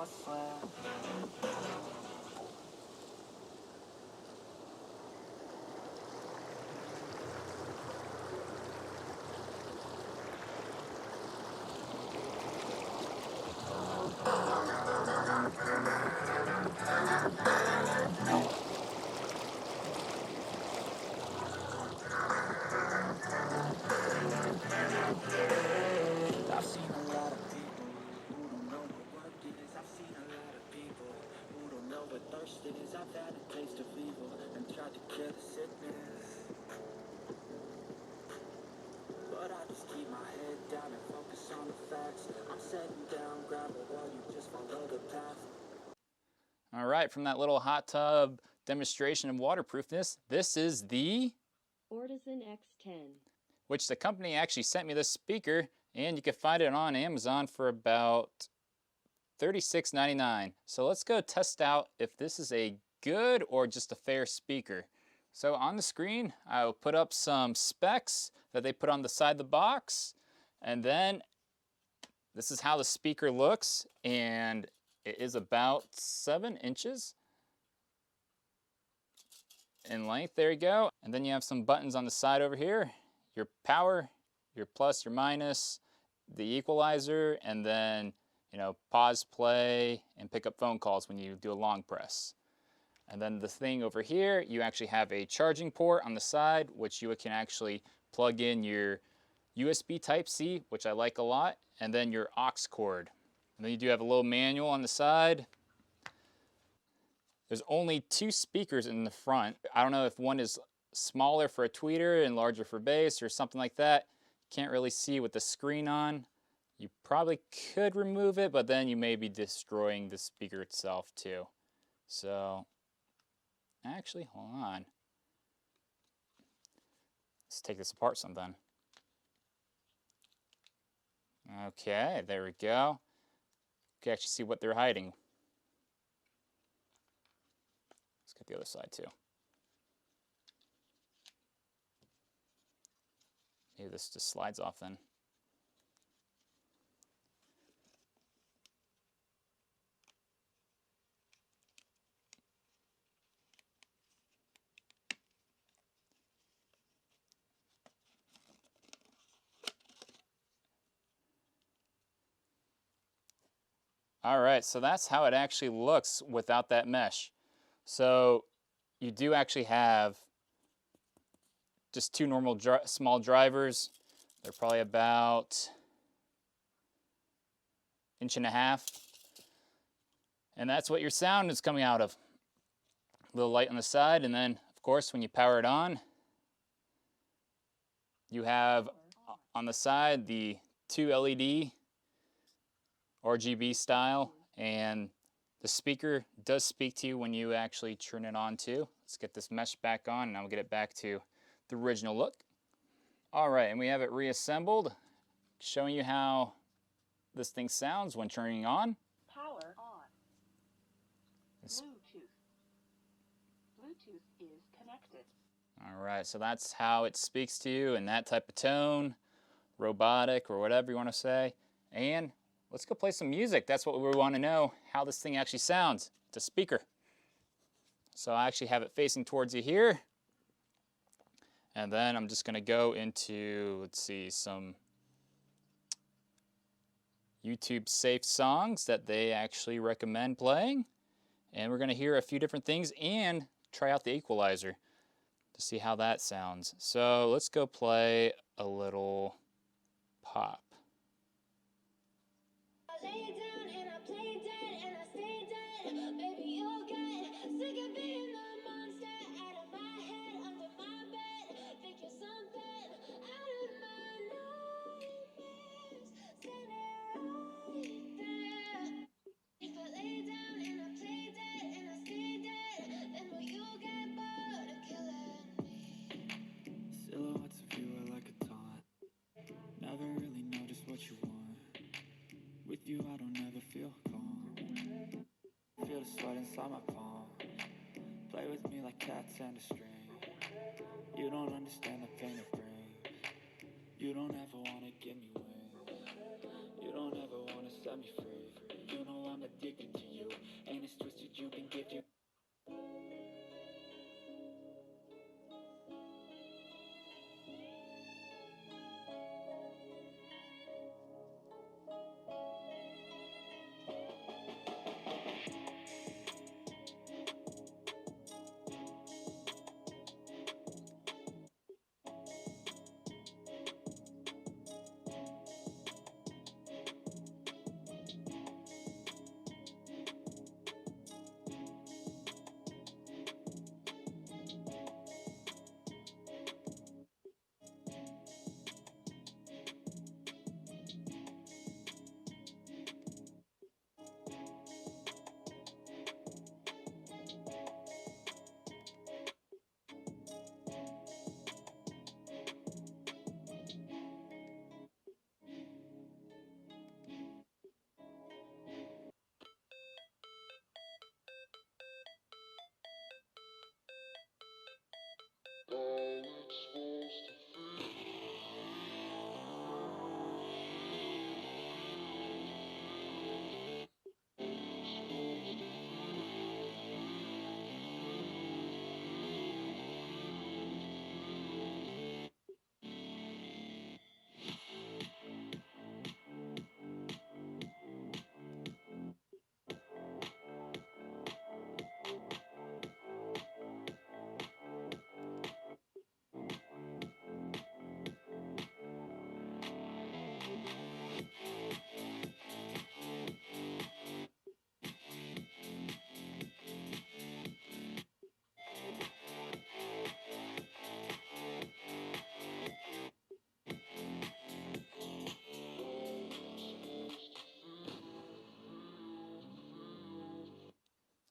I swear. I've seen a lot of people who don't know what work is. I've seen a lot of people who don't know what thirst is. I've had a taste of evil and tried to cure the sickness, but I just keep my head down and focus on the facts. I'm setting down gravel while you just follow the path. All right, from that little hot tub demonstration of waterproofness, this is the Ortizan x10, which the company actually sent me this speaker, and you can find it on Amazon for about $36.99. So let's go test out if this is a good or just a fair speaker. So on the screen, I will put up some specs that they put on the side of the box, and then this is how the speaker looks, and it is about 7 inches in length. There you go. And then you have some buttons on the side over here. Your power, your plus, your minus, the equalizer, and then, you know, pause, play, and pick up phone calls when you do a long press. And then the thing over here, you actually have a charging port on the side, which you can actually plug in your USB Type-C, which I like a lot, and then your aux cord. And then you do have a little manual on the side. There's only 2 speakers in the front. I don't know if one is smaller for a tweeter and larger for bass or something like that. Can't really see with the screen on. You probably could remove it, but then you may be destroying the speaker itself too. So, actually, hold on. Let's take this apart sometime. Okay, there we go. You can actually see what they're hiding. Let's get the other side too. Maybe this just slides off then. All right, so that's how it actually looks without that mesh. So you do actually have just 2 normal small drivers. They're probably about 1.5 inches. And that's what your sound is coming out of. A little light on the side, and then, of course, when you power it on, you have on the side the 2 LED RGB style, and the speaker does speak to you when you actually turn it on too. Let's get this mesh back on, and I'll get it back to the original look. All right, and we have it reassembled, showing you how this thing sounds when turning on. power on, Bluetooth. Bluetooth is connected. All right, so that's how it speaks to you in that type of tone, robotic or whatever you want to say. And let's go play some music. That's what we want to know, how this thing actually sounds. It's a speaker. So I actually have it facing towards you here. And then I'm just going to go into, let's see, some YouTube safe songs that they actually recommend playing. And we're going to hear a few different things and try out the equalizer to see how that sounds. So let's go play a little pop. Silhouettes of you are like a taunt. Never really know just what you want. With you I don't ever feel calm. Feel the sweat inside my palm. Play with me like cats and a string. You don't understand the pain it brings. You don't ever wanna give me wings. You don't ever wanna set me free. You know I'm addicted to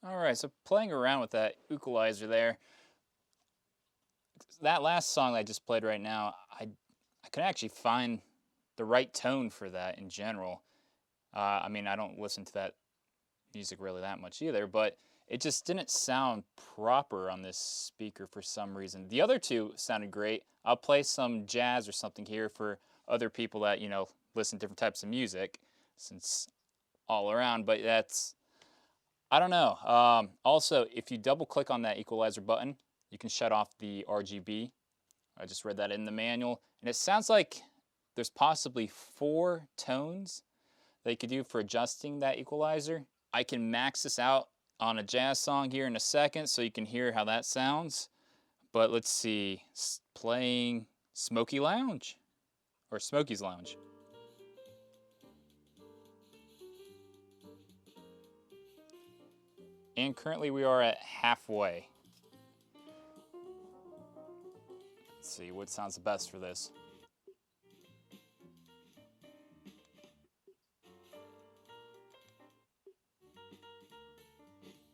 All right, so playing around with that equalizer there. That last song I just played right now, I couldn't actually find the right tone for that in general. I mean, I don't listen to that music really that much either, but it just didn't sound proper on this speaker for some reason. The other two sounded great. I'll play some jazz or something here for other people that, listen to different types of music, since all around, but that's, I don't know. Also, if you double click on that equalizer button, you can shut off the RGB. I just read that in the manual, and it sounds like there's possibly 4 tones that you could do for adjusting that equalizer. I can max this out on a jazz song here in a second so you can hear how that sounds. But let's see, playing Smokey Lounge, or Smokey's Lounge. And currently we are at halfway. Let's see what sounds the best for this.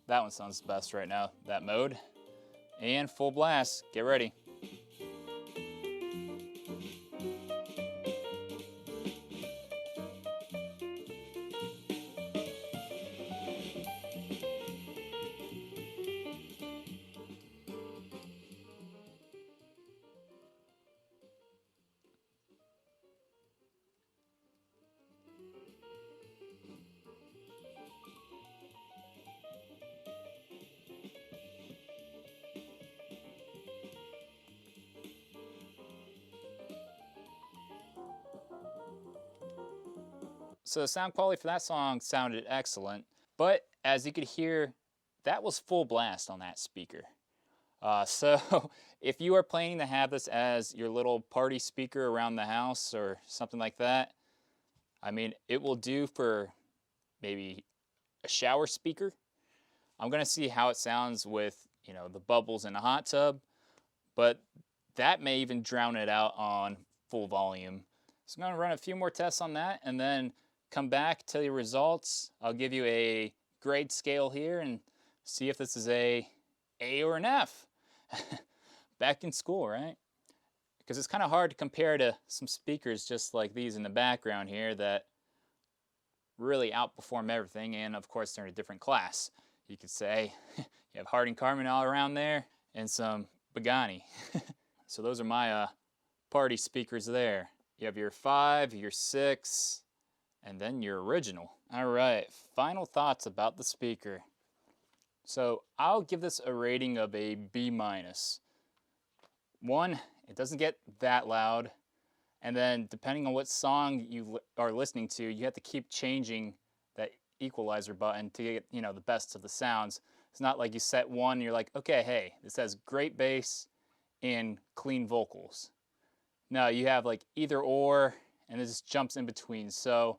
That one sounds best right now, that mode. And full blast, get ready. So the sound quality for that song sounded excellent, but as you could hear, that was full blast on that speaker. So if you are planning to have this as your little party speaker around the house or something like that, I mean, it will do for maybe a shower speaker. I'm gonna see how it sounds with, the bubbles in a hot tub, but that may even drown it out on full volume. So I'm gonna run a few more tests on that and then come back, tell you results. I'll give you a grade scale here and see if this is a or an F. Back in school, right? Because it's kind of hard to compare to some speakers just like these in the background here that really outperform everything, and of course they're in a different class. You could say you have Harman Kardon all around there and some BUGANI. So those are my party speakers there. You have your 5, your 6, and then your original. All right, final thoughts about the speaker. So I'll give this a rating of a B-. 1, it doesn't get that loud. And then depending on what song you are listening to, you have to keep changing that equalizer button to get, the best of the sounds. It's not like you set 1 and you're like, okay, hey, this has great bass and clean vocals. No, you have like either or, and it just jumps in between. So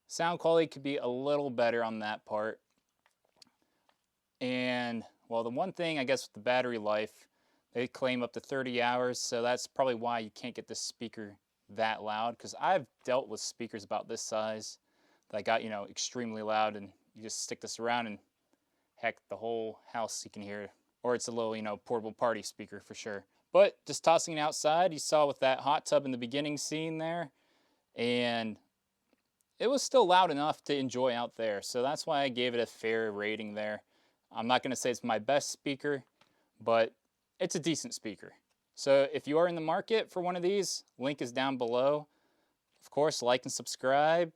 sound quality could be a little better on that part. And, well, the one thing, I guess, with the battery life, they claim up to 30 hours, so that's probably why you can't get this speaker that loud, because I've dealt with speakers about this size that got, extremely loud, and you just stick this around and heck, the whole house you can hear. Or it's a little, portable party speaker for sure. But just tossing it outside, you saw with that hot tub in the beginning scene there, and it was still loud enough to enjoy out there. So that's why I gave it a fair rating there. I'm not going to say it's my best speaker, but it's a decent speaker. So if you are in the market for one of these, link is down below. Of course, like and subscribe.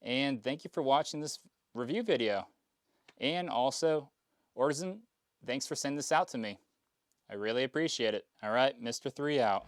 And thank you for watching this review video. And also, Ortizan, thanks for sending this out to me. I really appreciate it. All right, Mr.III out.